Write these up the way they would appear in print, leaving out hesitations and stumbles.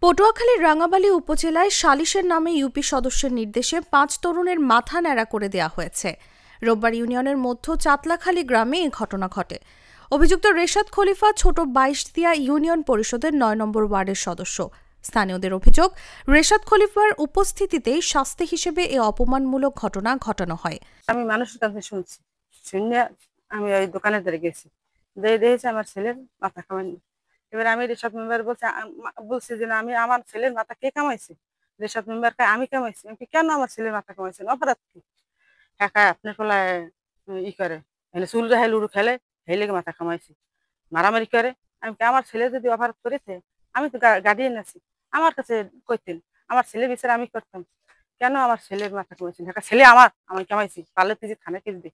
পটুয়াখালীর রাঙ্গামালী উপজেলায় সালিশের নামে ইউপি সদস্যের নির্দেশে ৫ তরুণের মাথা ন্যাড়া করে দেয়া হয়েছে। রোববার ইউনিয়নের মধ্য চাতলাখালী গ্রামে এই ঘটনা ঘটে। অভিযুক্ত রেশাদ খলিফা ছোট বাইশদিয়া ইউনিয়ন পরিষদের ৯ নম্বর ওয়ার্ডের সদস্য। স্থানীয়দের অভিযোগ, রেশাদ খলিফার উপস্থিতিতেই শাস্তি হিসেবে এ অপমানমূলক ঘটনা ঘটানো হয়। আমি মানুষের কাছে শুনছি, শুনে আমি ওই দোকানের ধারে গেছি, দেখেছি আমার ছেলের মাথা কামাইনি। এবার আমি রেশাদ মেম্বার বলছি যে আমি আমার ছেলের মাথা কে কামাইছে? রেশাদ মেম্বারকে আমি কামাইছি। আমি কেন আমার ছেলের মাথা কামাইছেন? অপরাধ কি? একাই আপনার ফলায় ই করে চুল রেহাই লুডু খেলে হেলে মাথা কামাইছি, মারামারি করে। আমি আমার ছেলে যদি অপরাধ করেছে, আমি তো গার্ডিয়ান আছি, আমার কাছে কইতেন, আমার ছেলে বিচার আমি করতাম। কেন আমার ছেলের মাথা কামাইছেন? ছেলে আমি কামাইছি, পারলে তুই থানা কেস দিই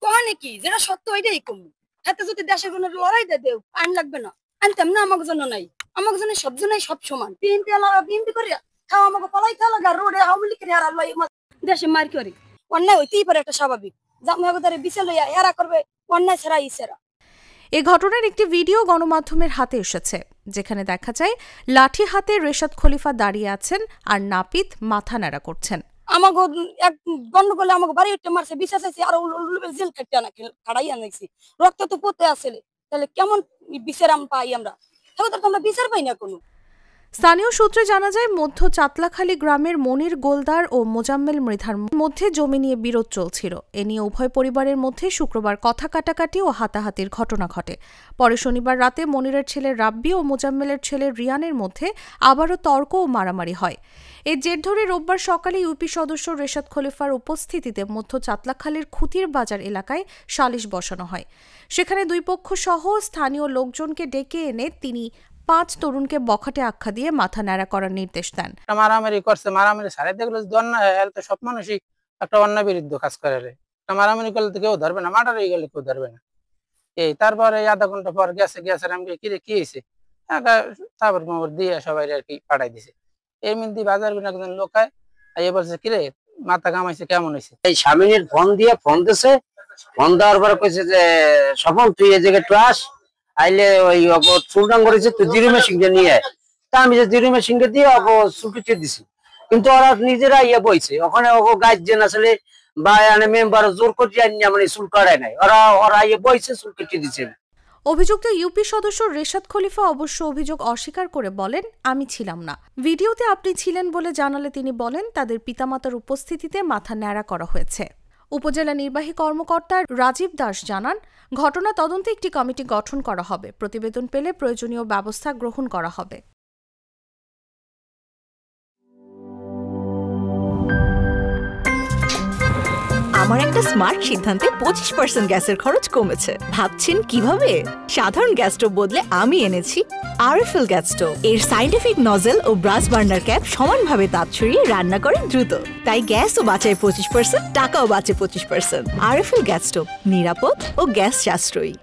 কনে কি যেটা সত্য ওইটাই কম। এতে যদি দেশের কোনো লড়াই দেও আইন লাগবে না, আনতাম না। আমার জন্য নাই, আমার জন্য সব জন্যই সব সমান। বিএনপি আলাদা বিএনপি করিয়া খাওয়া আমাকে পলাই খাওয়া লাগা রোডে আওয়ামী লীগের হার আল্লাহ দেশে মার করি। অন্যায় হইতেই পারে, একটা স্বাভাবিক। জামাগদারে বিচার লইয়া এরা করবে অন্যায় ছাড়া ইসেরা। এ ঘটনার একটি ভিডিও গণমাধ্যমের হাতে এসেছে, যেখানে দেখা যায় লাঠি হাতে রেশাদ খলিফা দাঁড়িয়ে আছেন আর নাপিত মাথা ন্যাড়া করছেন। আমাকে এক গন্ডগোলে আমাকে বাড়ি উঠে মারছে, বিচার চাইছি, আর জেল খাটাই আনাইছি। রক্ত তো পড়তে আসলে, তাহলে কেমন বিচার পাই আমরা? আমরা বিচার পাই না কোনো। স্থানীয় সূত্রে জানা যায়, মধ্য চাতলাখালী গ্রামের মনির গোলদার ও মোজাম্মেল মৃধার মধ্যে জমি নিয়ে বিরোধ চলছিল। এ নিয়ে উভয় পরিবারের মধ্যে শুক্রবার কথা কাটাকাটি ও হাতাহাতির ঘটনা ঘটে। পরে শনিবার রাতে মনিরের ছেলে রাব্বি ও মোজাম্মেলের ছেলে রিয়ানের মধ্যে আবারও তর্ক ও মারামারি হয়। এর জের ধরে রোববার সকালে ইউপি সদস্য রেশাদ খলিফার উপস্থিতিতে মধ্য চাতলাখালীর খুতির বাজার এলাকায় সালিশ বসানো হয়। সেখানে দুই পক্ষ সহ স্থানীয় লোকজনকে ডেকে এনে তিনি ৫ তরুণকে বখাটে আখ্যা দিয়ে মাথা ন্যাড়া করার নির্দেশ দেন। মারামারি করছে, মারামারি ছাড়াই দেখলো তো সব মানুষই একটা অন্যায় বিরুদ্ধে কাজ করে। মারামারি করলে তো কেউ ধরবে না, মার্ডার হয়ে গেলে কেউ ধরবে না। তারপরে আধা ঘন্টা পর গেছে আমি কিরে কি হয়েছে, তারপর দিয়ে সবাই আর কি পাঠাই দিছে। এই মিন্দি বাজার একজন লোকায় বলছে কিরে মাথা কামাইছে কেমন হয়েছে। এই স্বামীর ফোন দিছে, ফোন দেওয়ার পরে কইছে যে সফল তুই এই জায়গায় একটু আস, আইলে ওই চুলটাং করেছে তুই জিরো মেশিনটা নিয়ে আয়। তা আমি যে জিরো মেশিনটা দিয়ে চুলকিতে দিছি, কিন্তু ওরা নিজেরা বইছে ওখানে গার্জেন আসলে বা মেম্বার জোর করে মানে চুল কাটায় নাই, ওরা বইছে চুল কেটে দিচ্ছে। অভিযুক্ত ইউপি সদস্য রেশাদ খলিফা অবশ্য অভিযোগ অস্বীকার করে বলেন, আমি ছিলাম না। ভিডিওতে আপনি ছিলেন বলে জানালে তিনি বলেন, তাদের পিতামাতার উপস্থিতিতে মাথা ন্যাড়া করা হয়েছে। উপজেলা নির্বাহী কর্মকর্তা রাজীব দাস জানান, ঘটনা তদন্তে একটি কমিটি গঠন করা হবে। প্রতিবেদন পেলে প্রয়োজনীয় ব্যবস্থা গ্রহণ করা হবে। আমার একটা স্মার্ট সিদ্ধান্তে 25% গ্যাসের খরচ কমেছে। ভাবছেন কিভাবে? সাধারণ গ্যাস স্টোভ বদলে আমি এনেছি আরএফএল গ্যাস স্টোভ। এর সাইন্টিফিক নজল ও ব্রাস বার্নার ক্যাপ সমানভাবে তাপ ছড়িয়ে রান্না করে দ্রুত, তাই গ্যাসও বাঁচায় 25%, টাকাও বাঁচে 25%। আরএফএল গ্যাস স্টোভ নিরাপদ ও গ্যাস সাশ্রয়ী।